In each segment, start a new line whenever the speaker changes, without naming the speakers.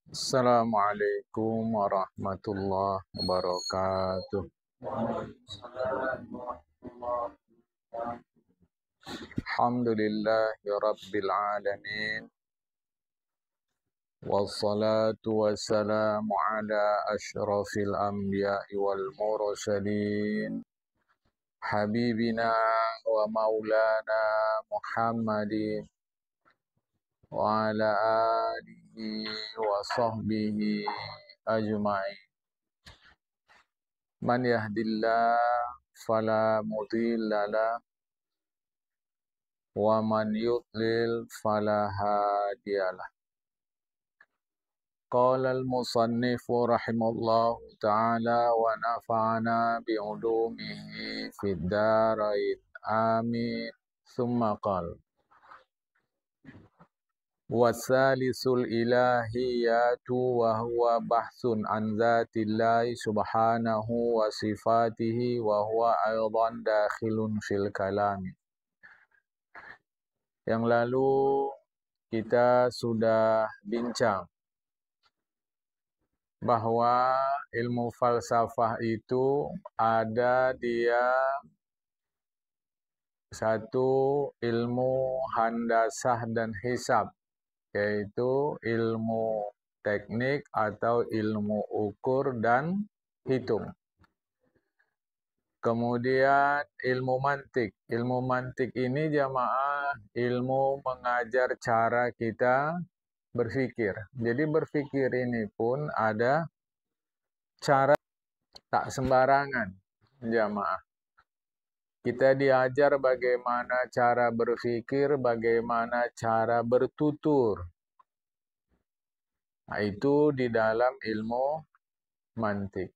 Assalamualaikum warahmatullahi wabarakatuh. Alhamdulillahi rabbil alamin. Wassalatu wassalamu ala asyrafil anbiya'i wal mursalin. Habibina wa maulana Muhammadin wa ala alihi wa sahbihi ajma'in. Man yahdillah fala mudilla lah wa man yudlil fala hadiyalah. Qala al-musannifu rahimallahu ta'ala wa nafa'ana bi'ulumihi fid darain amin. Thumma qala wasalisul ilahiyatu wa huwa bahsun an zatillahi subhanahu wa sifatihi wa huwa aydan dakhilun fil kalami. Yang lalu kita sudah bincang bahwa ilmu falsafah itu ada dia satu ilmu handasah dan hisab, yaitu ilmu teknik atau ilmu ukur dan hitung. Kemudian ilmu mantik. Ilmu mantik ini jamaah ilmu mengajar cara kita berpikir. Jadi berpikir ini pun ada cara, tak sembarangan jamaah. Kita diajar bagaimana cara berpikir, bagaimana cara bertutur. Nah, itu di dalam ilmu mantik.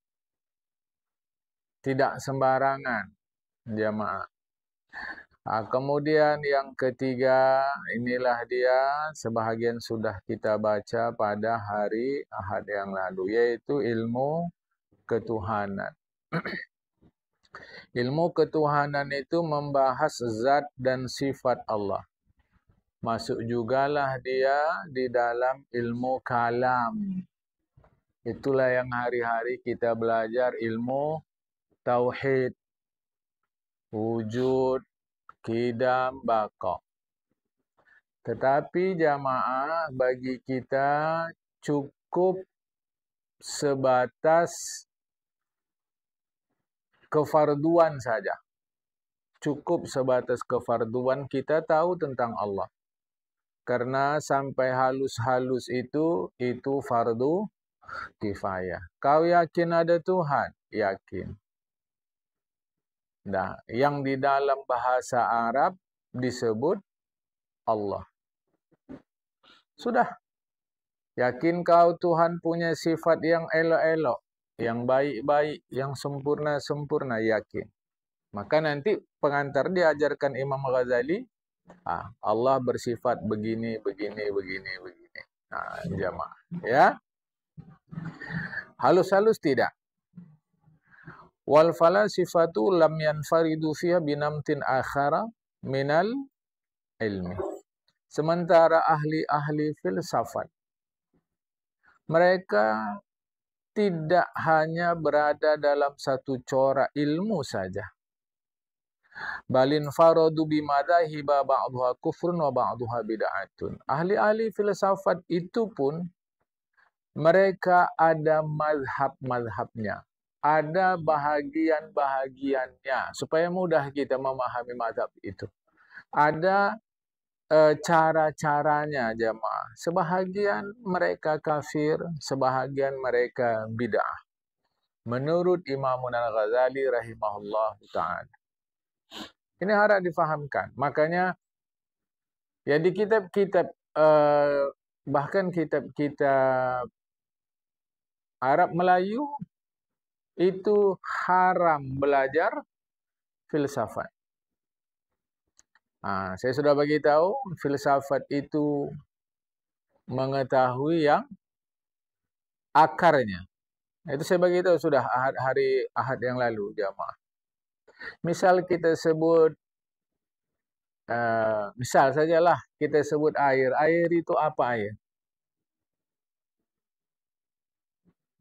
Tidak sembarangan jamaah. Nah, kemudian yang ketiga, inilah dia sebahagian sudah kita baca pada hari Ahad yang lalu, yaitu ilmu ketuhanan. Ilmu ketuhanan itu membahas zat dan sifat Allah. Masuk jugalah dia di dalam ilmu kalam. Itulah yang hari-hari kita belajar ilmu tauhid, wujud, qidam, baqa. Tetapi jamaah bagi kita cukup sebatas kefarduan saja. Cukup sebatas kefarduan kita tahu tentang Allah. Karena sampai halus-halus itu fardu kifayah. Kau yakin ada Tuhan? Yakin. Nah, yang di dalam bahasa Arab disebut Allah. Sudah. Yakin kau Tuhan punya sifat yang elok-elok, yang baik-baik, yang sempurna-sempurna, yakin. Maka nanti pengantar diajarkan Imam Ghazali, Allah bersifat begini, begini, begini, begini. Nah, jamaah. Ya. Halus-halus tidak. Wal falasifatu lam yanfaridu fiha binamtin akhara minal ilmi. Sementara ahli-ahli filsafat, mereka tidak hanya berada dalam satu corak ilmu saja. Balin faradu bimadahiba ba'duha kufrun wa ba'duha bid'atun. Ahli-ahli filsafat itu pun mereka ada mazhab-mazhabnya. Ada bahagian-bahagiannya. Supaya mudah kita memahami mazhab itu. Ada cara-caranya jamaah. Sebahagian mereka kafir, sebahagian mereka bid'ah. Menurut Imam Al-Ghazali rahimahullah ta'ala. Ini harap difahamkan. Makanya ya di kitab-kitab bahkan kitab-kitab Arab Melayu itu haram belajar filsafat. Saya sudah bagi tahu filsafat itu mengetahui yang akarnya. Itu saya bagi tahu sudah hari Ahad yang lalu jamaah. Misal kita sebut misal sajalah kita sebut air. Air itu apa air?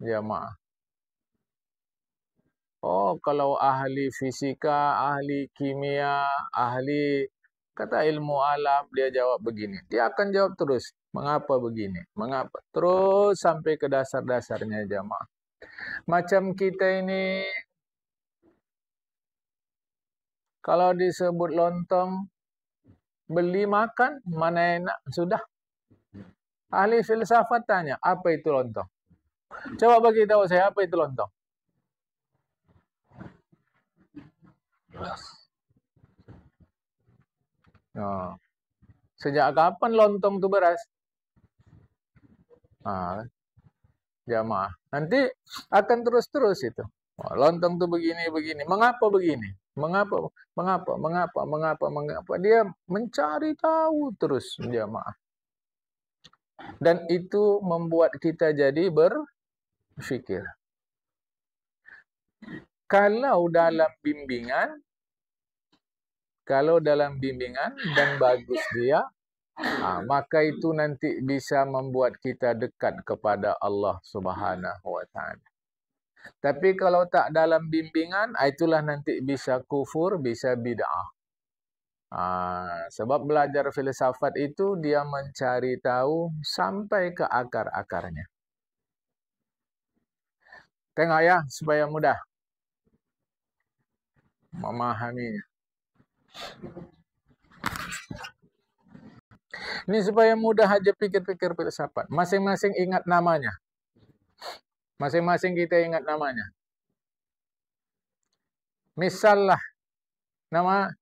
jamaah. Oh, kalau ahli fisika, ahli kimia, ahli kata ilmu alam, dia jawab begini. Dia akan jawab terus. Mengapa begini? Mengapa? Terus sampai ke dasar-dasarnya jamaah. Macam kita ini, kalau disebut lontong, beli makan, mana enak? Sudah. Ahli filsafat tanya, apa itu lontong? Coba bagi tahu saya, apa itu lontong? Oh. Sejak kapan lontong itu beras? Nah, jamaah. Nanti akan terus-terus itu. Oh, lontong itu begini. Mengapa begini? Mengapa? Dia mencari tahu terus jamaah. Dan itu membuat kita jadi berpikir. Kalau dalam bimbingan dan bagus dia, maka itu nanti bisa membuat kita dekat kepada Allah Subhanahu wa Ta'ala. Tapi kalau tak dalam bimbingan, itulah nanti bisa kufur, bisa bid'ah. Sebab belajar filsafat itu dia mencari tahu sampai ke akar-akarnya. Tengok ya, supaya mudah memahaminya. Ini supaya mudah aja pikir-pikir filsafat. Masing-masing ingat namanya. Masing-masing kita ingat namanya. Misal lah, nama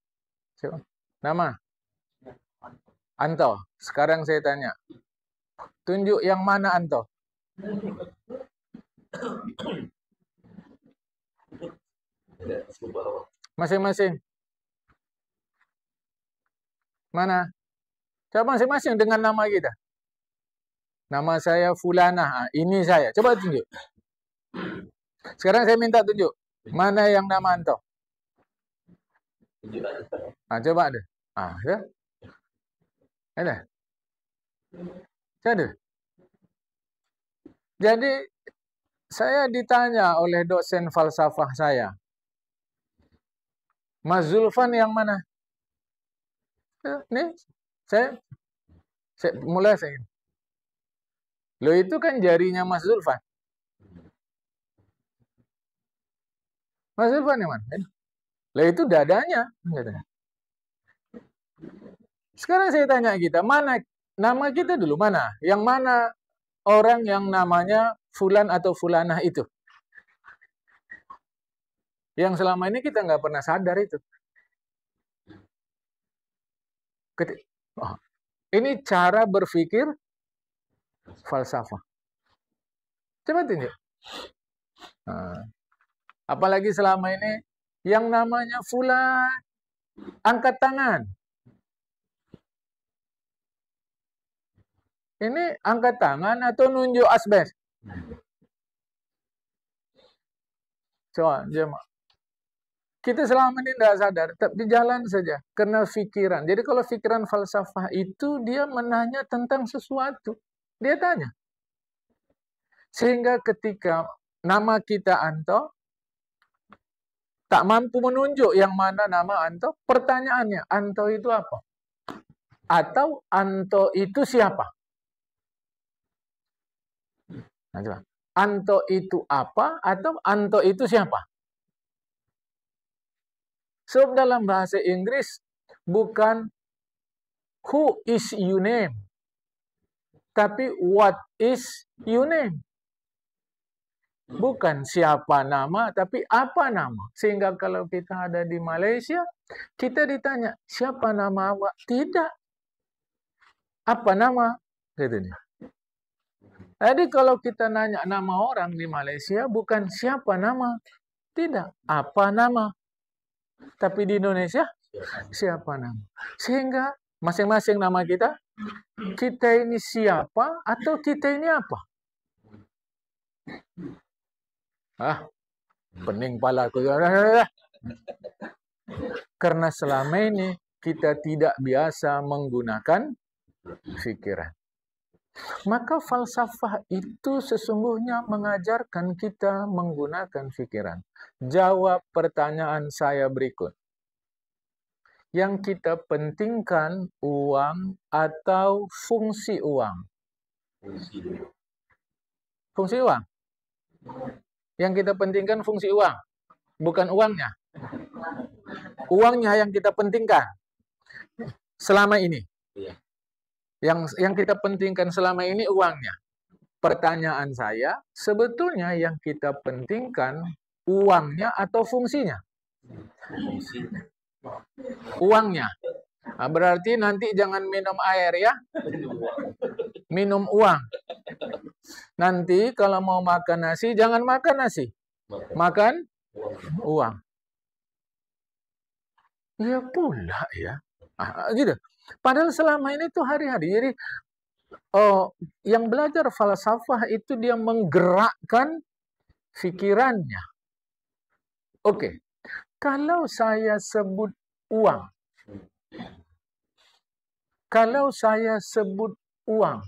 Anto. Sekarang saya tanya, tunjuk yang mana Anto? Masing-masing. Mana? Coba masing-masing dengan nama kita. Nama saya Fulanah. Ini saya. Coba tunjuk. Sekarang saya minta tunjuk. Mana yang nama Anto? Coba ada. Ya. Ada. Ada. Jadi saya ditanya oleh dosen falsafah saya, Mas Zulfan yang mana? Nih, saya mulai saya. Loh itu kan jarinya Mas Zulfan. Mas Zulfan yang mana? Loh itu dadanya. Sekarang saya tanya kita, mana nama kita dulu mana? Yang mana orang yang namanya Fulan atau Fulanah itu? Yang selama ini kita nggak pernah sadar itu. Ini cara berpikir falsafah. Coba tunjuk. Apalagi selama ini yang namanya Fulan, angkat tangan. Ini angkat tangan atau nunjuk asbes? Coba, kita selama ini tidak sadar, tapi jalan saja karena pikiran. Jadi kalau pikiran falsafah itu dia menanya tentang sesuatu, dia tanya. Sehingga ketika nama kita Anto, tak mampu menunjuk yang mana nama Anto, pertanyaannya, Anto itu apa? Atau Anto itu siapa? Nah, coba. Anto itu apa atau Anto itu siapa? Sebab dalam bahasa Inggris bukan who is your name, tapi what is your name. Bukan siapa nama, tapi apa nama. Sehingga kalau kita ada di Malaysia, kita ditanya, siapa nama awak? Tidak. Apa nama? Gitu. Jadi kalau kita nanya nama orang di Malaysia, bukan siapa nama. Tidak. Apa nama. Tapi di Indonesia, siapa nama. Sehingga masing-masing nama kita ini siapa atau kita ini apa? Pening palaku. Karena selama ini kita tidak biasa menggunakan pikiran. Maka falsafah itu sesungguhnya mengajarkan kita menggunakan pikiran. Jawab pertanyaan saya berikut. Yang kita pentingkan uang atau fungsi uang? Fungsi uang. Yang kita pentingkan fungsi uang, bukan uangnya. Uangnya yang kita pentingkan selama ini. Yang kita pentingkan selama ini uangnya. Pertanyaan saya, sebetulnya yang kita pentingkan uangnya atau fungsinya? Uangnya. Nah, berarti nanti jangan minum air ya. Minum uang. Nanti kalau mau makan nasi, jangan makan nasi. Makan uang. Ya pula ya. Gitu. Padahal selama ini tuh hari-hari. Jadi yang belajar falsafah itu dia menggerakkan pikirannya. Oke. Kalau saya sebut uang. Kalau saya sebut uang.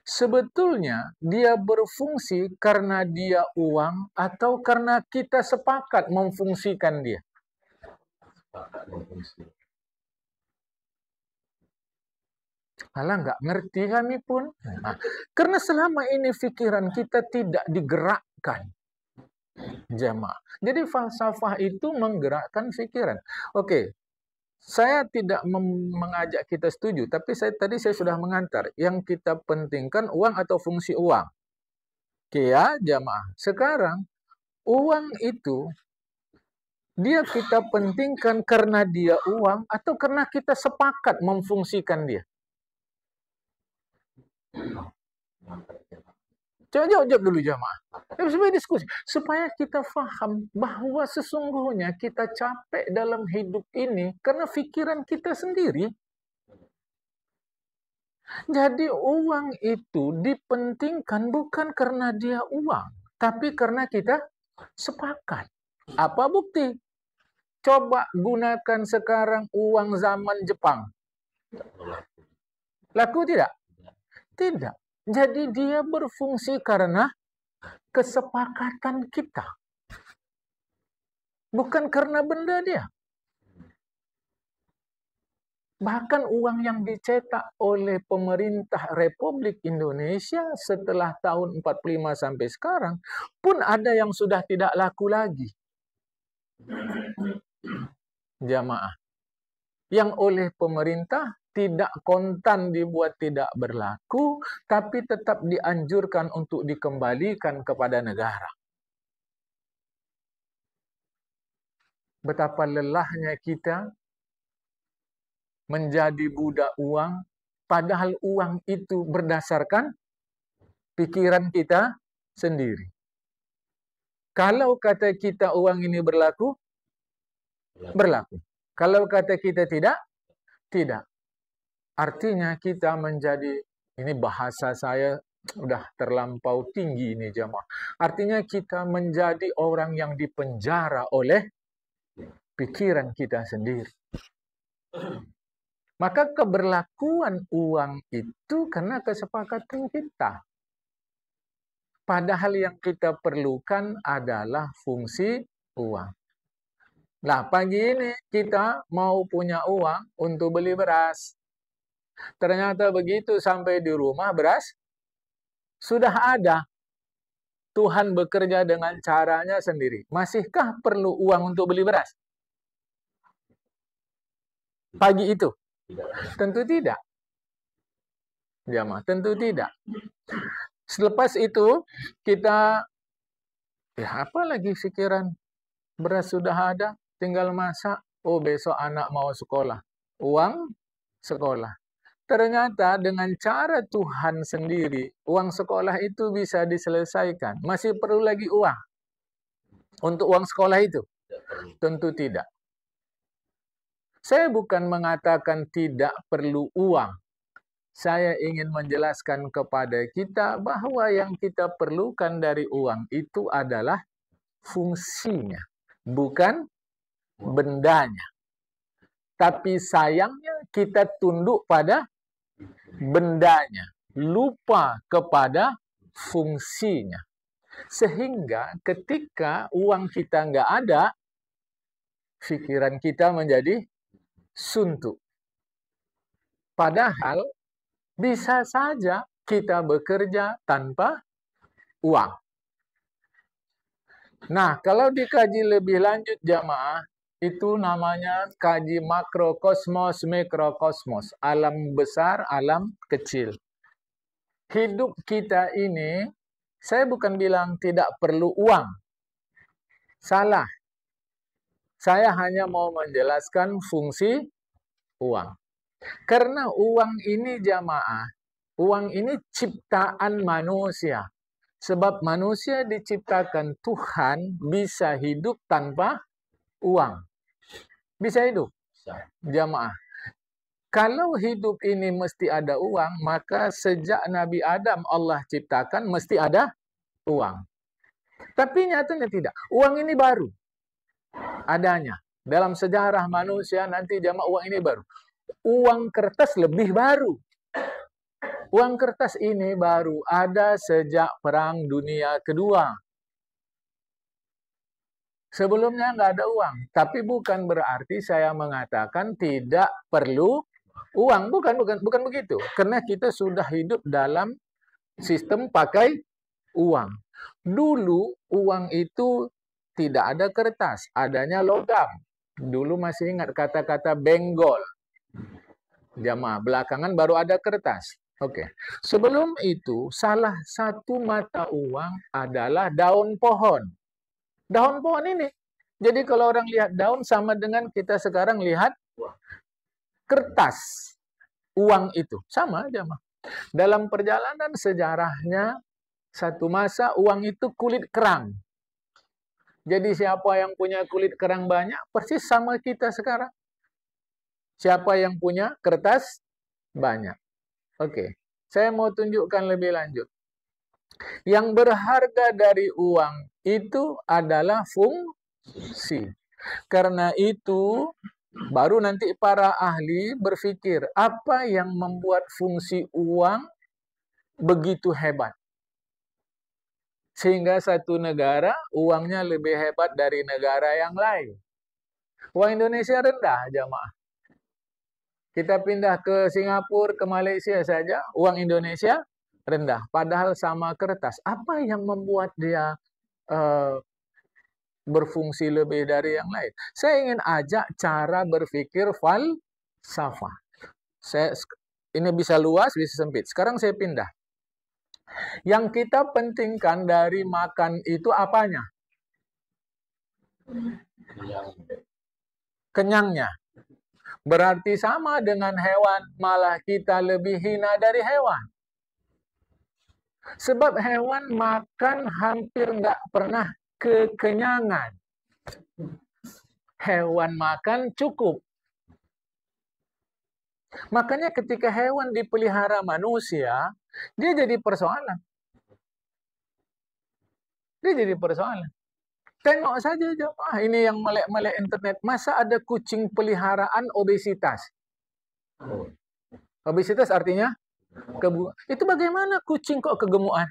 Sebetulnya dia berfungsi karena dia uang atau karena kita sepakat memfungsikan dia? Alah, nggak ngerti kami pun. Nah, karena selama ini pikiran kita tidak digerakkan. Jamaah. Jadi falsafah itu menggerakkan pikiran. Oke. Saya tidak mengajak kita setuju, tapi tadi saya sudah mengantar. Yang kita pentingkan uang atau fungsi uang. Oke ya, jamaah. Sekarang, uang itu, dia kita pentingkan karena dia uang atau karena kita sepakat memfungsikan dia? Coba jawab dulu jamaah. Supaya diskusi. Supaya kita paham bahwa sesungguhnya kita capek dalam hidup ini karena pikiran kita sendiri. Jadi uang itu dipentingkan bukan karena dia uang. Tapi karena kita sepakat. Apa bukti? Coba gunakan sekarang uang zaman Jepang. Laku tidak? Tidak. Jadi dia berfungsi karena kesepakatan kita. Bukan karena benda dia. Bahkan uang yang dicetak oleh pemerintah Republik Indonesia setelah tahun 45 sampai sekarang pun ada yang sudah tidak laku lagi. Jamaah. Yang oleh pemerintah tidak kontan dibuat tidak berlaku, tapi tetap dianjurkan untuk dikembalikan kepada negara. Betapa lelahnya kita menjadi budak uang, padahal uang itu berdasarkan pikiran kita sendiri. Kalau kata kita uang ini berlaku, berlaku. Kalau kata kita tidak, tidak. Artinya kita menjadi, ini bahasa saya udah terlampau tinggi ini jamaah. Artinya kita menjadi orang yang dipenjara oleh pikiran kita sendiri. Maka keberlakuan uang itu karena kesepakatan kita. Padahal yang kita perlukan adalah fungsi uang. Nah, pagi ini kita mau punya uang untuk beli beras. Ternyata begitu sampai di rumah beras sudah ada. Tuhan bekerja dengan caranya sendiri. Masihkah perlu uang untuk beli beras? Pagi itu? Tentu tidak. Jamaah, tentu tidak. Selepas itu kita, ya apa lagi pikiran? Beras sudah ada, tinggal masak. Oh, besok anak mau sekolah. Uang sekolah. Ternyata dengan cara Tuhan sendiri, uang sekolah itu bisa diselesaikan. Masih perlu lagi uang untuk uang sekolah itu? Tentu tidak. Saya bukan mengatakan tidak perlu uang. Saya ingin menjelaskan kepada kita bahwa yang kita perlukan dari uang itu adalah fungsinya, bukan bendanya. Tapi sayangnya kita tunduk pada bendanya, lupa kepada fungsinya. Sehingga ketika uang kita nggak ada, pikiran kita menjadi suntuk. Padahal bisa saja kita bekerja tanpa uang. Nah, kalau dikaji lebih lanjut jamaah, itu namanya kaji makrokosmos, mikrokosmos. Alam besar, alam kecil. Hidup kita ini, saya bukan bilang tidak perlu uang. Salah. Saya hanya mau menjelaskan fungsi uang. Karena uang ini jamaah, uang ini ciptaan manusia. Sebab manusia diciptakan Tuhan bisa hidup tanpa uang. Bisa hidup? Jamaah. Kalau hidup ini mesti ada uang, maka sejak Nabi Adam Allah ciptakan mesti ada uang. Tapi nyatanya tidak. Uang ini baru adanya. Dalam sejarah manusia nanti jamaah uang ini baru. Uang kertas lebih baru. Uang kertas ini baru ada sejak Perang Dunia Kedua. Sebelumnya nggak ada uang. Tapi bukan berarti saya mengatakan tidak perlu uang. Bukan begitu. Karena kita sudah hidup dalam sistem pakai uang. Dulu uang itu tidak ada kertas, adanya logam. Dulu masih ingat kata-kata benggol. Jamaah, belakangan baru ada kertas. Oke. Sebelum itu, salah satu mata uang adalah daun pohon. Daun pohon ini. Jadi kalau orang lihat daun sama dengan kita sekarang lihat kertas. Uang itu. Sama aja, mah. Dalam perjalanan sejarahnya, satu masa uang itu kulit kerang. Jadi siapa yang punya kulit kerang banyak, persis sama kita sekarang. Siapa yang punya kertas banyak. Oke, saya mau tunjukkan lebih lanjut. Yang berharga dari uang itu adalah fungsi. Karena itu, baru nanti para ahli berpikir, apa yang membuat fungsi uang begitu hebat? Sehingga satu negara uangnya lebih hebat dari negara yang lain. Uang Indonesia rendah, jamaah. Kita pindah ke Singapura, ke Malaysia saja, uang Indonesia rendah. Padahal sama kertas. Apa yang membuat dia berfungsi lebih dari yang lain? Saya ingin ajak cara berpikir falsafah. Ini bisa luas, bisa sempit. Sekarang saya pindah. Yang kita pentingkan dari makan itu apanya? Kenyangnya. Berarti sama dengan hewan, malah kita lebih hina dari hewan. Sebab hewan makan hampir nggak pernah kekenyangan. Hewan makan cukup. Makanya ketika hewan dipelihara manusia, dia jadi persoalan. Dia jadi persoalan. Tengok saja jemaah, ini yang melek-melek internet. Masa ada kucing peliharaan obesitas? Obesitas artinya itu bagaimana kucing kok kegemukan?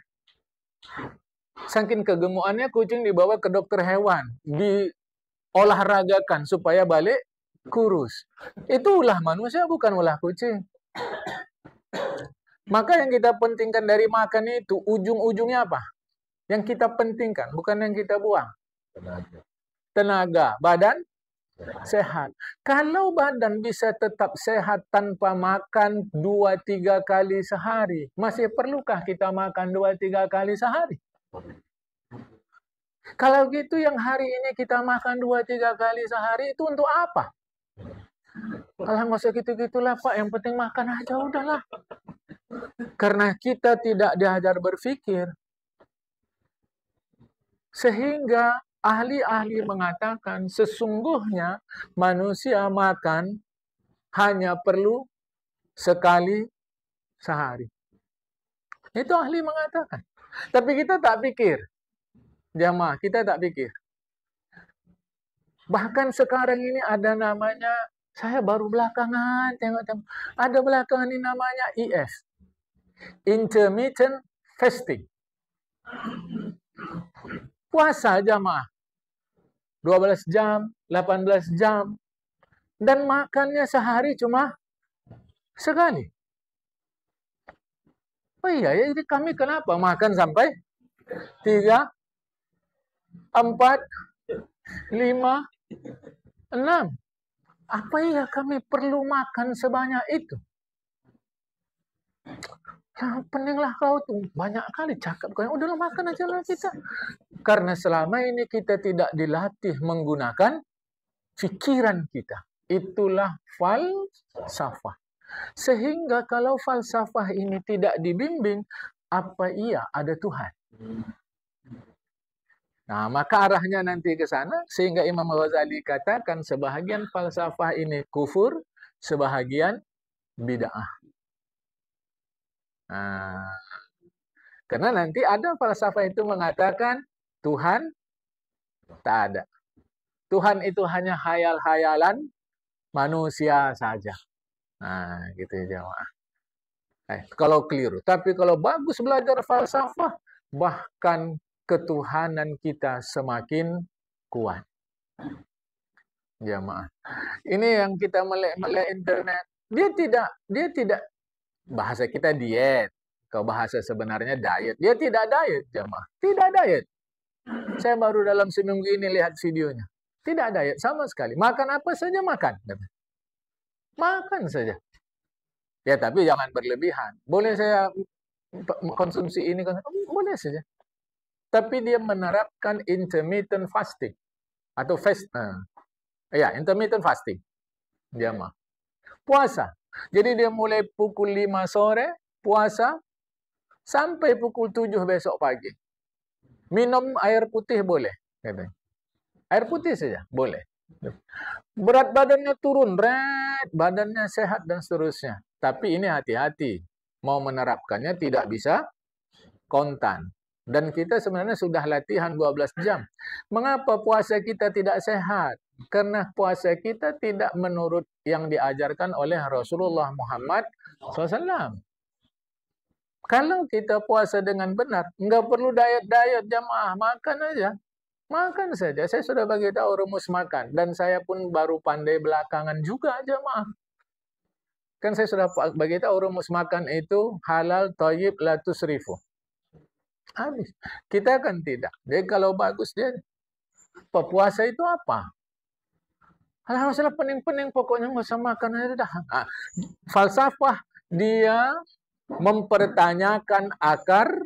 Saking kegemukannya kucing dibawa ke dokter hewan, diolahragakan supaya balik kurus. Itu ulah manusia, bukan ulah kucing. Maka yang kita pentingkan dari makan itu ujung-ujungnya apa? Yang kita pentingkan, bukan yang kita buang. Tenaga, badan sehat. Kalau badan bisa tetap sehat tanpa makan 2-3 kali sehari, masih perlukah kita makan 2-3 kali sehari? Kalau gitu yang hari ini kita makan 2-3 kali sehari itu untuk apa? Kalau nggak usah gitu-gitulah Pak, yang penting makan aja udahlah. Karena kita tidak diajar berpikir. Sehingga ahli-ahli mengatakan sesungguhnya manusia makan hanya perlu sekali sehari. Itu ahli mengatakan. Tapi kita tak pikir. Jamaah, kita tak pikir. Bahkan sekarang ini ada namanya Saya baru belakangan tengok-tengok. Ada belakangan ini namanya IF. Intermittent fasting. Puasa jamaah. 12 jam, 18 jam. Dan makannya sehari cuma sekali. Oh iya, jadi kami kenapa makan sampai 3, 4, 5, 6? Apa iya kami perlu makan sebanyak itu? Ya, peninglah kau tuh. Banyak kali cakap kau. Udahlah makan aja lah kita. Karena selama ini kita tidak dilatih menggunakan pikiran kita. Itulah falsafah. Sehingga kalau falsafah ini tidak dibimbing, apa iya ada Tuhan? Nah, maka arahnya nanti ke sana, sehingga Imam Ghazali katakan sebahagian falsafah ini kufur, sebahagian bid'ah. Nah, karena nanti ada falsafah itu mengatakan Tuhan tak ada. Tuhan itu hanya khayal-khayalan manusia saja. Nah, gitu ya jemaah. Kalau keliru. Tapi kalau bagus belajar falsafah, bahkan ketuhanan kita semakin kuat. Jemaah. Ini yang kita melek internet. Dia tidak bahasa kita diet. Kalau bahasa sebenarnya diet. Dia tidak diet, jemaah. Tidak diet. Saya baru dalam seminggu ini lihat videonya. Tidak diet sama sekali. Makan apa saja makan. Makan saja. Ya, tapi jangan berlebihan. Boleh saya konsumsi ini, boleh saja. Tapi dia menerapkan intermittent fasting atau intermittent fasting. Dia mah puasa. Jadi dia mulai pukul 5 sore puasa sampai pukul 7 besok pagi. Minum air putih boleh, katanya. Air putih saja boleh. Berat badannya turun, badannya sehat dan seterusnya. Tapi ini hati-hati. Mau menerapkannya tidak bisa kontan. Dan kita sebenarnya sudah latihan 12 jam. Mengapa puasa kita tidak sehat? Karena puasa kita tidak menurut yang diajarkan oleh Rasulullah Muhammad SAW. Kalau kita puasa dengan benar, nggak perlu diet-diet jamaah, makan aja. Makan saja. Saya sudah bagi tahu rumus makan. Dan saya pun baru pandai belakangan juga jamaah. Kan saya sudah bagi tahu rumus makan itu halal, thayyib, la tusrifu. Habis. Kita kan tidak. Jadi kalau bagus dia, puasa itu apa? Hal masalah pening-pening, pokoknya nggak usah makan aja dah. Falsafah dia mempertanyakan akar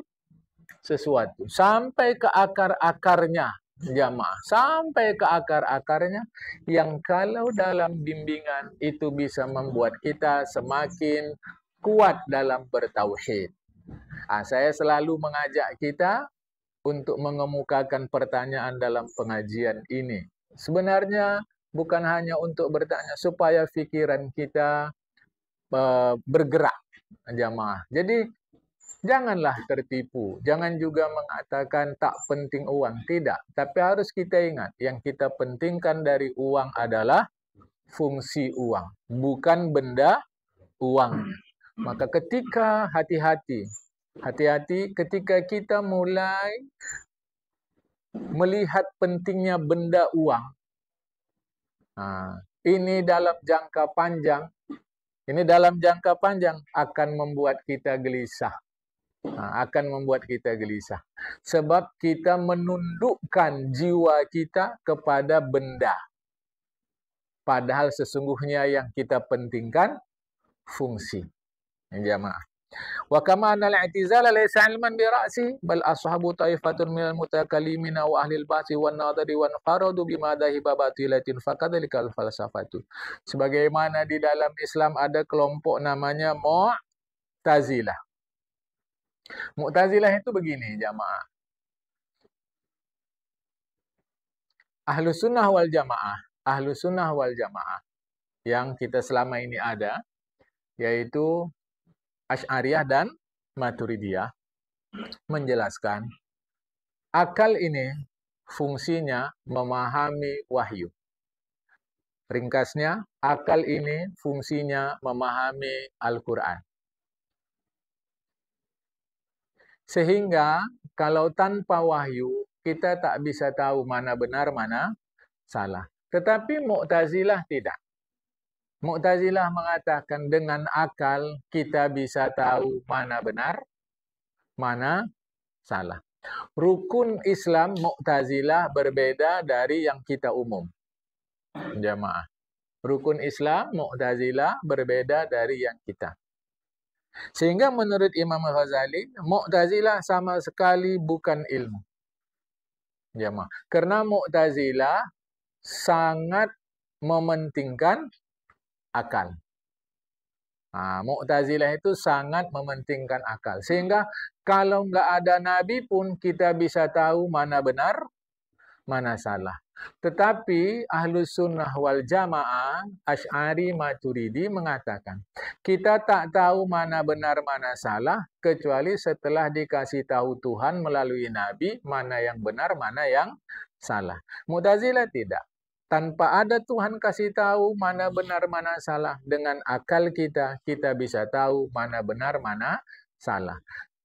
sesuatu. Sampai ke akar-akarnya. Jamaah. Sampai ke akar-akarnya yang kalau dalam bimbingan itu bisa membuat kita semakin kuat dalam bertauhid. Saya selalu mengajak kita untuk mengemukakan pertanyaan dalam pengajian ini. Sebenarnya bukan hanya untuk bertanya supaya pikiran kita bergerak, jamaah. Jadi janganlah tertipu. Jangan juga mengatakan tak penting uang. Tidak. Tapi harus kita ingat, yang kita pentingkan dari uang adalah fungsi uang, bukan benda uang. Maka ketika hati-hati ketika kita mulai melihat pentingnya benda uang. Ini dalam jangka panjang akan membuat kita gelisah. Sebab kita menundukkan jiwa kita kepada benda. Padahal sesungguhnya yang kita pentingkan fungsi. Jamaah. Wa kama anna al-i'tizala laysa 'ilman bi ra'si bal ashabu taifatun minal mutakallimina wa ahli al-bahsi wan nadari wan faradu bima dahiba batilatin fakadzalika al-falsafatu. Sebagaimana di dalam Islam ada kelompok namanya Mu'tazilah. Mu'tazilah itu begini, jamaah. Ahlus sunnah wal jamaah yang kita selama ini ada, yaitu Asy'ariyah dan Maturidiyah, menjelaskan akal ini fungsinya memahami wahyu. Ringkasnya, akal ini fungsinya memahami Al-Quran. Sehingga kalau tanpa wahyu, kita tak bisa tahu mana benar, mana salah. Tetapi Mu'tazilah tidak. Mu'tazilah mengatakan dengan akal kita bisa tahu mana benar, mana salah. Rukun Islam Mu'tazilah berbeda dari yang kita umum. Jamaah. Rukun Islam Mu'tazilah berbeda dari yang kita. Sehingga menurut Imam Ghazali, Mu'tazilah sama sekali bukan ilmu. Jamaah. Karena Mu'tazilah sangat mementingkan akal. Mu'tazilah itu sangat mementingkan akal. Sehingga kalau nggak ada Nabi pun kita bisa tahu mana benar, mana salah. Tetapi Ahlus Sunnah wal Jamaah, Asy'ari Maturidi mengatakan, kita tak tahu mana benar, mana salah, kecuali setelah dikasih tahu Tuhan melalui Nabi, mana yang benar, mana yang salah. Mu'tazilah tidak. Tanpa ada Tuhan kasih tahu mana benar, mana salah. Dengan akal kita, kita bisa tahu mana benar, mana salah.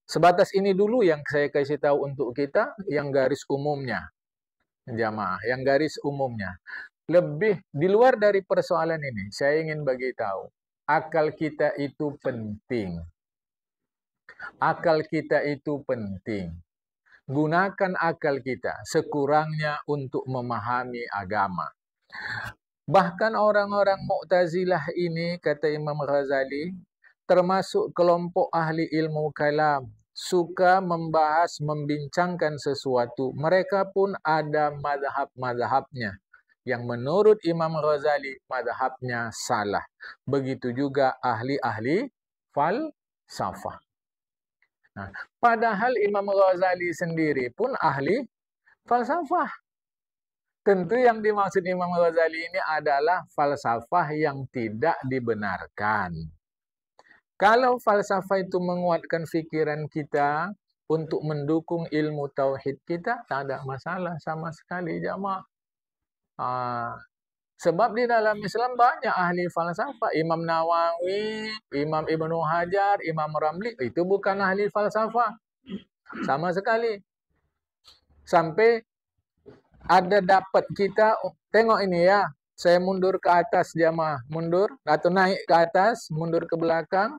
Sebatas ini dulu yang saya kasih tahu untuk kita, yang garis umumnya. Jamaah, yang garis umumnya. Lebih di luar dari persoalan ini, saya ingin bagi tahu, akal kita itu penting. Akal kita itu penting. Gunakan akal kita sekurangnya untuk memahami agama. Bahkan orang-orang Mu'tazilah ini, kata Imam Ghazali, termasuk kelompok ahli ilmu kalam, suka membahas, membincangkan sesuatu. Mereka pun ada mazhab-mazhabnya. Yang menurut Imam Ghazali, mazhabnya salah. Begitu juga ahli-ahli falsafah. Nah, padahal Imam Ghazali sendiri pun ahli falsafah. Tentu yang dimaksud Imam Ghazali ini adalah falsafah yang tidak dibenarkan. Kalau falsafah itu menguatkan fikiran kita untuk mendukung ilmu tauhid kita, tak ada masalah sama sekali, jamaah. Sebab di dalam Islam banyak ahli falsafah. Imam Nawawi, Imam Ibnu Hajar, Imam Ramli, itu bukan ahli falsafah. Sama sekali. Sampai ada dapat kita, tengok ini ya, saya mundur ke atas jamaah, mundur, atau naik ke atas, mundur ke belakang.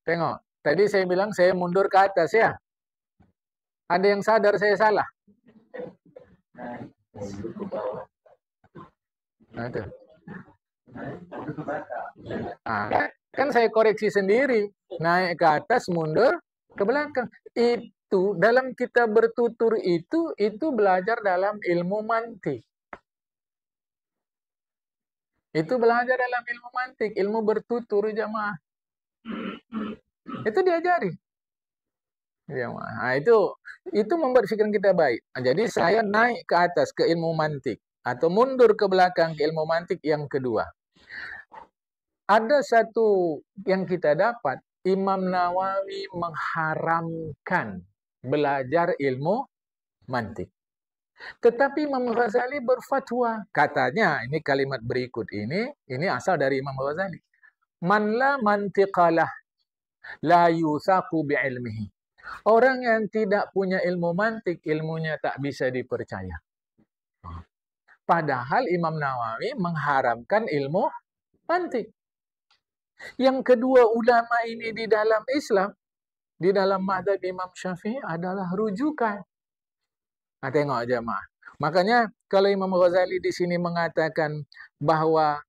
Tengok, tadi saya bilang saya mundur ke atas ya. Ada yang sadar saya salah? Nah, itu. Kan saya koreksi sendiri. Naik ke atas, mundur ke belakang. Itu, dalam kita bertutur itu belajar dalam ilmu mantik. Itu belajar dalam ilmu mantik, ilmu bertutur jamaah. Itu diajari. Nah, itu membuat pikiran kita baik. Nah, jadi saya naik ke atas ke ilmu mantik atau mundur ke belakang ke ilmu mantik yang kedua. Ada satu yang kita dapat, Imam Nawawi mengharamkan belajar ilmu mantik. Tetapi Imam Ghazali berfatwa, katanya ini kalimat berikut ini asal dari Imam Ghazali. Man la mantiqalah la yusaqu bi'ilmihi. Orang yang tidak punya ilmu mantik, ilmunya tak bisa dipercaya. Padahal Imam Nawawi mengharamkan ilmu mantik. Yang kedua, ulama ini di dalam Islam, di dalam mazhab Imam Syafi'i adalah rujukan. Nah, tengok jemaah. Makanya kalau Imam Ghazali di sini mengatakan bahwa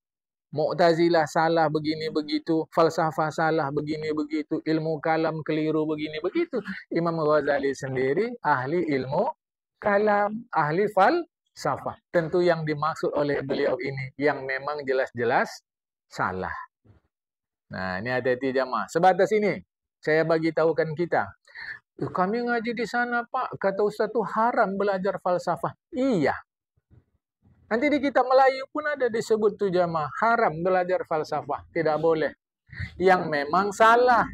Mu'tazilah salah begini begitu, falsafah salah begini begitu, ilmu kalam keliru begini begitu. Imam Ghazali sendiri ahli ilmu kalam, ahli falsafah. Tentu yang dimaksud oleh beliau ini yang memang jelas-jelas salah. Nah, ini hati-hati jamaah. Sebatas ini saya bagi tahukan kita. Kami ngaji di sana, Pak. Kata Ustaz itu haram belajar falsafah. Iya. Nanti di kitab Melayu pun ada disebut tuh jamaah, haram belajar falsafah, tidak boleh. Yang memang salah.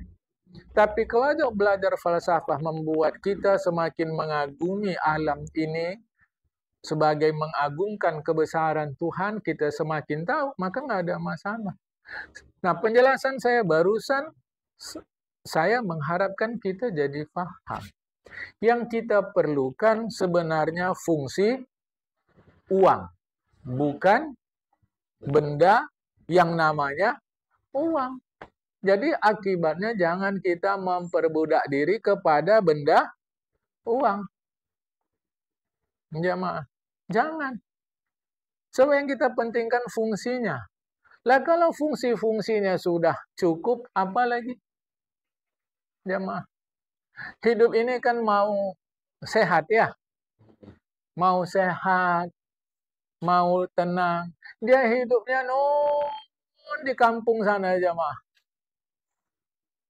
Tapi kalau belajar falsafah membuat kita semakin mengagumi alam ini, sebagai mengagungkan kebesaran Tuhan, kita semakin tahu, maka nggak ada masalah. Nah, penjelasan saya barusan, saya mengharapkan kita jadi paham. Yang kita perlukan sebenarnya fungsi uang, bukan benda yang namanya uang. Jadi akibatnya jangan kita memperbudak diri kepada benda uang. Jamaah, jangan. So, yang kita pentingkan fungsinya. Lah kalau fungsi-fungsinya sudah cukup, apa lagi? Jamaah. Hidup ini kan mau sehat ya. Mau sehat, mau tenang. Dia hidupnya di kampung sana, jamaah.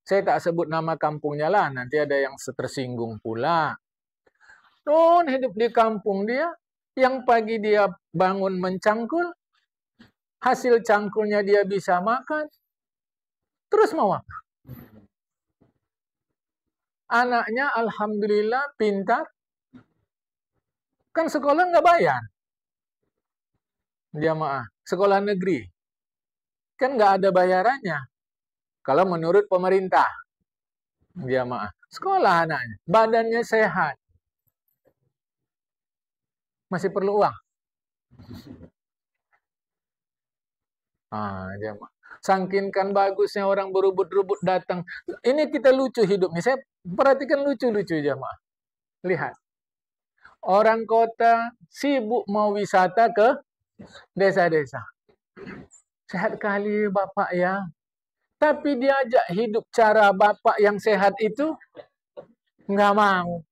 Saya tak sebut nama kampungnya lah, nanti ada yang tersinggung pula. Hidup di kampung dia, yang pagi dia bangun mencangkul, hasil cangkulnya dia bisa makan, terus mau apa? Anaknya alhamdulillah pintar, kan sekolah nggak bayar. Jamaah, sekolah negeri, kan nggak ada bayarannya. Kalau menurut pemerintah, jamaah, sekolah anaknya, badannya sehat, masih perlu uang. Jamaah. Sangkinkan bagusnya orang berubut-rubut datang. Ini kita lucu hidup nih. Saya perhatikan lucu-lucu, jamaah. Lihat. Orang kota sibuk mau wisata ke desa-desa. Sehat kali Bapak ya. Tapi diajak hidup cara Bapak yang sehat itu nggak mau.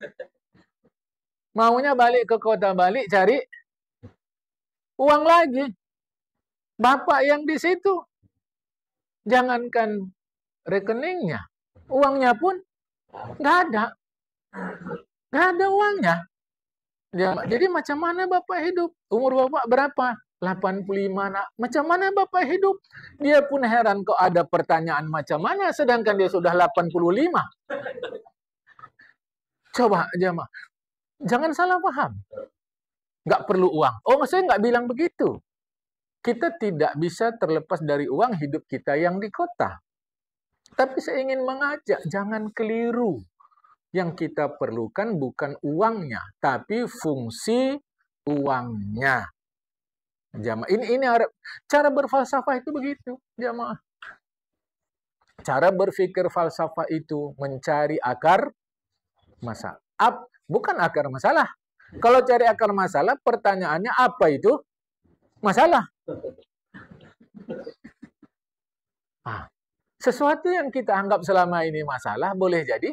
Maunya balik ke kota, balik cari uang lagi. Bapak yang di situ, jangankan rekeningnya, uangnya pun nggak ada. Nggak ada uangnya. Jadi macam mana Bapak hidup? Umur Bapak berapa? 85 nak. Macam mana Bapak hidup? Dia pun heran kok ada pertanyaan macam mana sedangkan dia sudah 85. Coba jemaah. Jangan salah paham. Nggak perlu uang. Oh, saya nggak bilang begitu. Kita tidak bisa terlepas dari uang hidup kita yang di kota. Tapi saya ingin mengajak, jangan keliru. Yang kita perlukan bukan uangnya, tapi fungsi uangnya. Jamaah, ini cara berfalsafah itu begitu, jamaah. Cara berpikir falsafah itu mencari akar masalah. Bukan akar masalah. Kalau cari akar masalah, pertanyaannya apa itu masalah? Sesuatu yang kita anggap selama ini masalah boleh jadi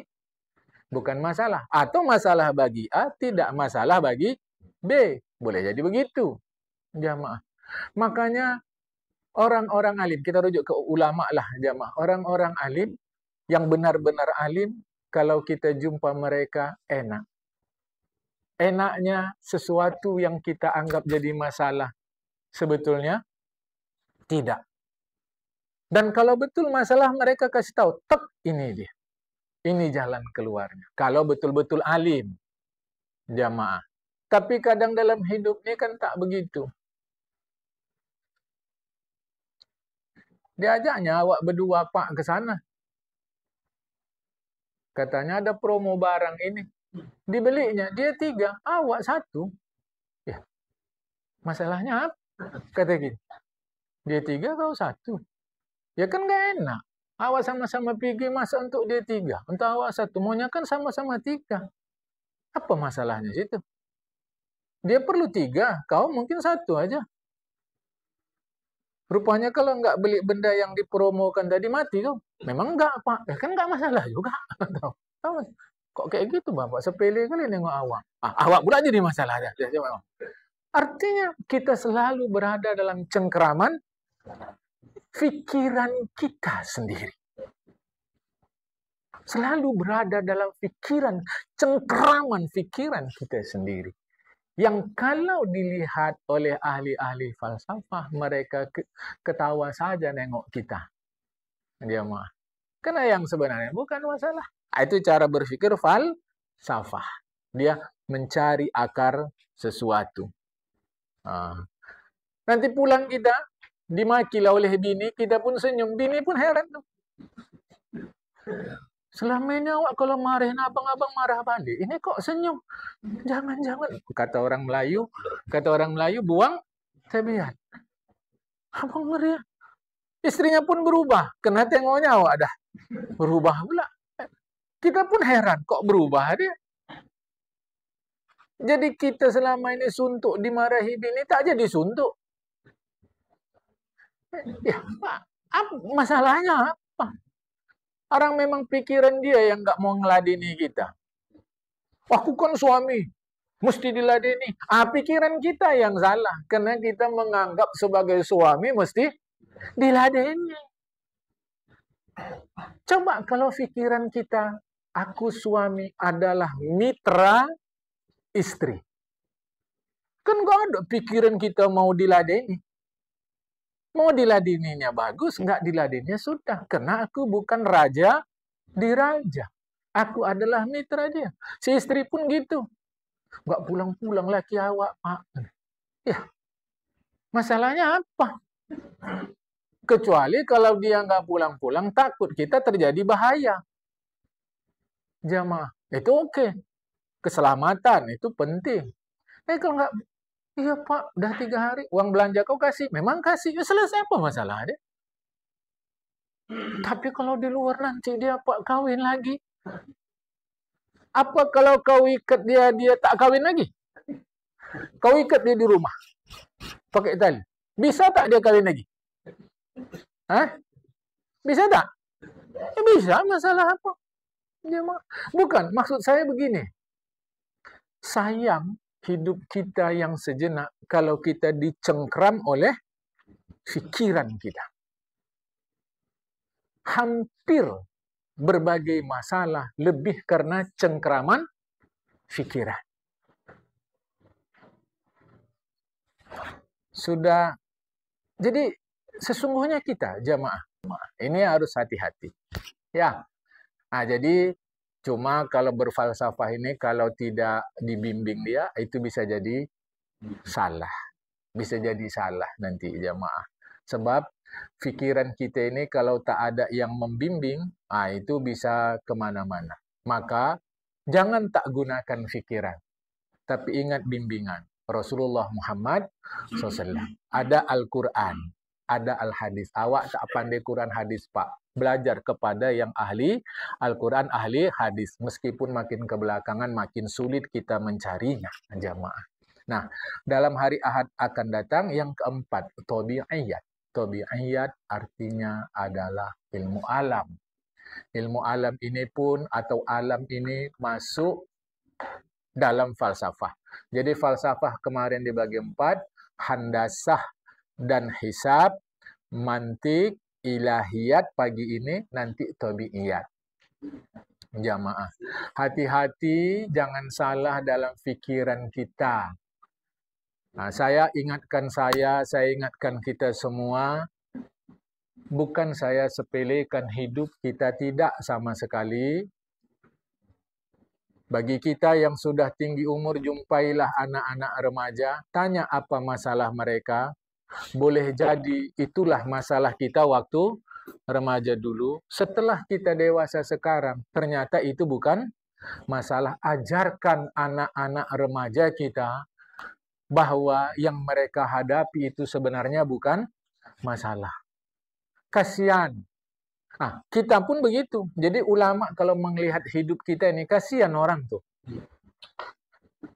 bukan masalah. Atau masalah bagi A, tidak masalah bagi B. Boleh jadi begitu. Jamaah. Makanya orang-orang alim, kita rujuk ke ulama lah jamaah. Orang-orang alim yang benar-benar alim, kalau kita jumpa mereka enak. Enaknya sesuatu yang kita anggap jadi masalah, sebetulnya tidak. Dan kalau betul masalah, mereka kasih tahu, tek, ini dia. Ini jalan keluarnya. Kalau betul-betul alim, jamaah. Tapi kadang dalam hidup ini kan tak begitu. Diajaknya awak berdua Pak ke sana. Katanya ada promo barang ini. Dibelinya, dia 3, awak 1. Ya, masalahnya apa? Kata gini. Dia 3, kau 1. Ya kan gak enak. Awak sama-sama pergi masa untuk dia 3. Untuk awak 1. Maunya kan sama-sama 3. Apa masalahnya situ? Dia perlu 3, kau mungkin 1 aja. Rupanya kalau nggak beli benda yang dipromokan tadi mati kau. Memang nggak Pak. Ya kan nggak masalah juga. Kok kayak gitu Bapak? Sepele kali nengok awak. Awak pula jadi masalah. Artinya kita selalu berada dalam cengkeraman pikiran kita sendiri. Selalu berada dalam pikiran, cengkeraman pikiran kita sendiri. Yang kalau dilihat oleh ahli-ahli falsafah, mereka ketawa saja nengok kita. Dia mah. Karena yang sebenarnya bukan masalah. Itu cara berpikir falsafah. Dia mencari akar sesuatu. Nanti pulang kita, dimakilah oleh bini, kita pun senyum. Bini pun heran tuh. Selama ini awak kalau marahin abang-abang marah balik. Ini kok senyum? Jangan-jangan. Kata orang Melayu, buang tabiat. Abang meriah. Istrinya pun berubah. Kena tengoknya awak dah berubah pula. Kita pun heran, kok berubah dia? Jadi kita selama ini suntuk dimarahi bini, tak jadi suntuk. Ya, apa masalahnya apa? Orang memang pikiran dia yang nggak mau ngeladeni kita. Aku kan suami, mesti diladeni. Pikiran kita yang salah. Karena kita menganggap sebagai suami mesti diladeni. Coba kalau pikiran kita, aku suami adalah mitra istri. Kan nggak ada pikiran kita mau diladeni. Mau diladeninya bagus, nggak diladeninya sudah. Karena aku bukan raja diraja. Aku adalah mitra dia. Si istri pun gitu. Nggak pulang-pulang laki awak, Pak. Ya, masalahnya apa? Kecuali kalau dia nggak pulang-pulang, takut kita terjadi bahaya. Jamaah, itu oke. Keselamatan itu penting. Kalau nggak, iya Pak, udah 3 hari, uang belanja kau kasih. Memang kasih, ya selesai apa masalahnya? Tapi kalau di luar nanti dia Pak kawin lagi. Apa kalau kau ikat dia tak kawin lagi? Kau ikat dia di rumah, pakai tali. Bisa tak dia kawin lagi? Hah? Bisa tak? Bisa, masalah apa? Bukan, maksud saya begini. Sayang hidup kita yang sejenak kalau kita dicengkram oleh pikiran kita. Hampir berbagai masalah lebih karena cengkraman pikiran. Sudah, jadi sesungguhnya kita jamaah ini harus hati-hati. Ya, jadi cuma kalau berfalsafah ini kalau tidak dibimbing dia itu bisa jadi salah. Bisa jadi salah nanti jamaah. Sebab pikiran kita ini kalau tak ada yang membimbing, itu bisa kemana-mana. Maka jangan tak gunakan pikiran, tapi ingat bimbingan. Rasulullah Muhammad SAW. Ada Al-Quran, ada Al-Hadis. Awak tak pandai Quran hadis, Pak. Belajar kepada yang ahli Al-Quran, ahli hadis. Meskipun makin kebelakangan, makin sulit kita mencarinya, jamaah. Nah, dalam hari Ahad akan datang yang keempat, tabi'iyat. Tabi'iyat artinya adalah ilmu alam. Ilmu alam ini pun atau alam ini masuk dalam falsafah. Jadi falsafah kemarin dibagi 4, handasah dan hisab, mantik, ilahiyat pagi ini, nanti tabi'iyat. Jamaah, hati-hati jangan salah dalam pikiran kita. Saya ingatkan kita semua, bukan saya sepelekan hidup kita, tidak sama sekali. Bagi kita yang sudah tinggi umur, jumpailah anak-anak remaja, tanya apa masalah mereka. Boleh jadi itulah masalah kita waktu remaja dulu. Setelah kita dewasa sekarang, ternyata itu bukan masalah. Ajarkan anak-anak remaja kita bahwa yang mereka hadapi itu sebenarnya bukan masalah. Kasihan. Kita pun begitu. Jadi ulama kalau melihat hidup kita ini, kasihan orang tuh.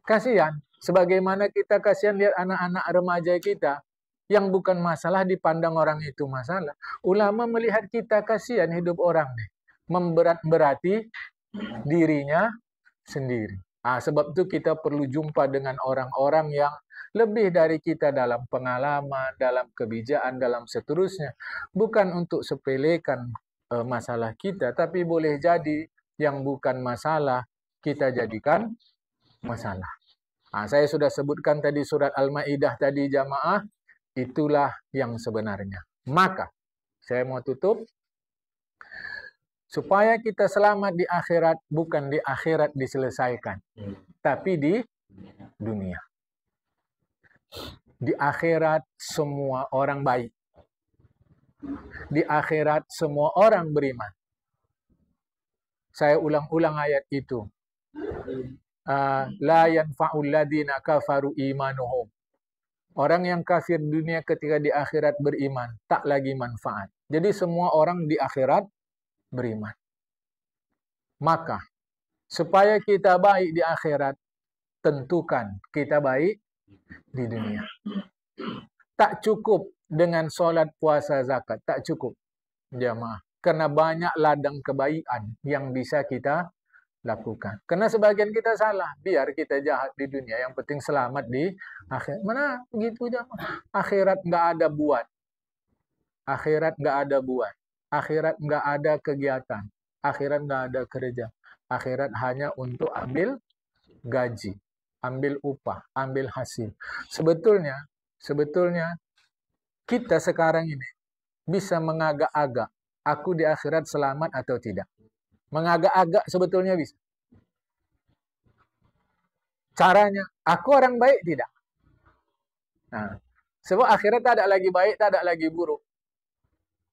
Kasihan. Sebagaimana kita kasihan lihat anak-anak remaja kita, yang bukan masalah dipandang orang itu masalah. Ulama melihat kita kasihan hidup orang nih. Memberat-berati dirinya sendiri. Sebab itu kita perlu jumpa dengan orang-orang yang lebih dari kita dalam pengalaman, dalam kebijakan, dalam seterusnya. Bukan untuk sepelekan masalah kita, tapi boleh jadi yang bukan masalah kita jadikan masalah. Saya sudah sebutkan tadi surat Al-Maidah tadi jamaah, itulah yang sebenarnya. Maka saya mau tutup, supaya kita selamat di akhirat, bukan di akhirat diselesaikan, tapi di dunia. Di akhirat semua orang baik. Di akhirat semua orang beriman. Saya ulang-ulang ayat itu. La yanfa'ul ladina kafaru imanuhum. Orang yang kafir dunia ketika di akhirat beriman, tak lagi manfaat. Jadi semua orang di akhirat beriman. Maka, supaya kita baik di akhirat, tentukan kita baik di dunia. Tak cukup dengan sholat, puasa, zakat. Tak cukup, jamaah. Karena banyak ladang kebaikan yang bisa kita lakukan. Karena sebagian kita salah. Biar kita jahat di dunia. Yang penting selamat di akhirat. Mana begitu jamaah? Akhirat nggak ada buat. Akhirat nggak ada buat. Akhirat nggak ada kegiatan. Akhirat nggak ada kerja. Akhirat hanya untuk ambil gaji, ambil upah, ambil hasil. Sebetulnya kita sekarang ini bisa mengagak-agak, aku di akhirat selamat atau tidak. Mengagak-agak sebetulnya bisa. Caranya, aku orang baik tidak. Nah, sebab akhirat tak ada lagi baik, tak ada lagi buruk.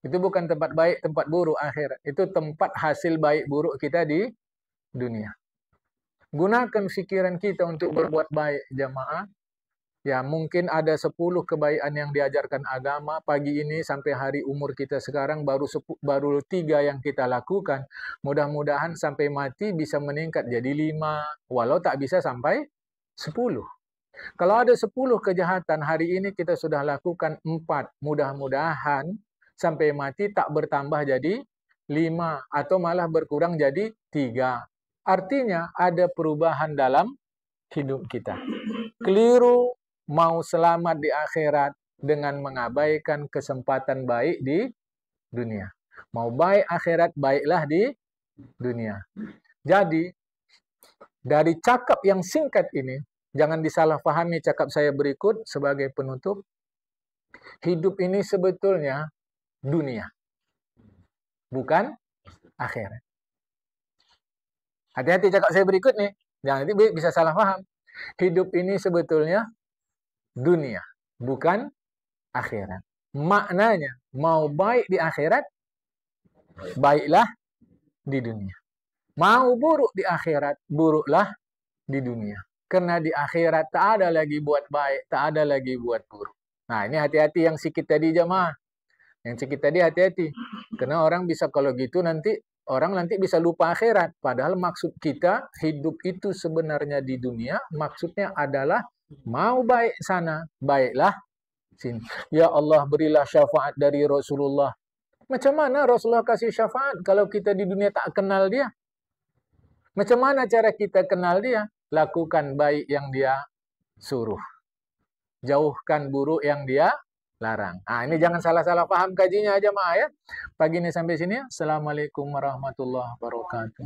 Itu bukan tempat baik, tempat buruk akhirat. Itu tempat hasil baik buruk kita di dunia. Gunakan pikiran kita untuk berbuat baik, jamaah. Ya, mungkin ada 10 kebaikan yang diajarkan agama. Pagi ini sampai hari umur kita sekarang baru 3 yang kita lakukan. Mudah-mudahan sampai mati bisa meningkat jadi 5. Walau tak bisa sampai 10. Kalau ada 10 kejahatan, hari ini kita sudah lakukan 4. Mudah-mudahan sampai mati tak bertambah jadi 5. Atau malah berkurang jadi 3. Artinya ada perubahan dalam hidup kita. Keliru mau selamat di akhirat dengan mengabaikan kesempatan baik di dunia. Mau baik akhirat, baiklah di dunia. Jadi, dari cakap yang singkat ini, jangan disalahpahami cakap saya berikut sebagai penutup. Hidup ini sebetulnya dunia, bukan akhirat. Hati-hati cakap saya berikut nih, jangan nanti bisa salah paham. Hidup ini sebetulnya dunia, bukan akhirat. Maknanya, mau baik di akhirat, baiklah di dunia. Mau buruk di akhirat, buruklah di dunia. Karena di akhirat tak ada lagi buat baik, tak ada lagi buat buruk. Nah, ini hati-hati yang sikit tadi jemaah. Yang sikit tadi hati-hati. Karena orang bisa kalau gitu orang nanti bisa lupa akhirat. Padahal maksud kita hidup itu sebenarnya di dunia, maksudnya adalah mau baik sana, baiklah sini. Ya Allah, berilah syafaat dari Rasulullah. Macam mana Rasulullah kasih syafaat kalau kita di dunia tak kenal dia? Macam mana cara kita kenal dia? Lakukan baik yang dia suruh. Jauhkan buruk yang dia larang. Nah, ini jangan salah-salah paham kajinya aja, Ma, ya. Pagi ini sampai sini. Assalamualaikum warahmatullahi wabarakatuh.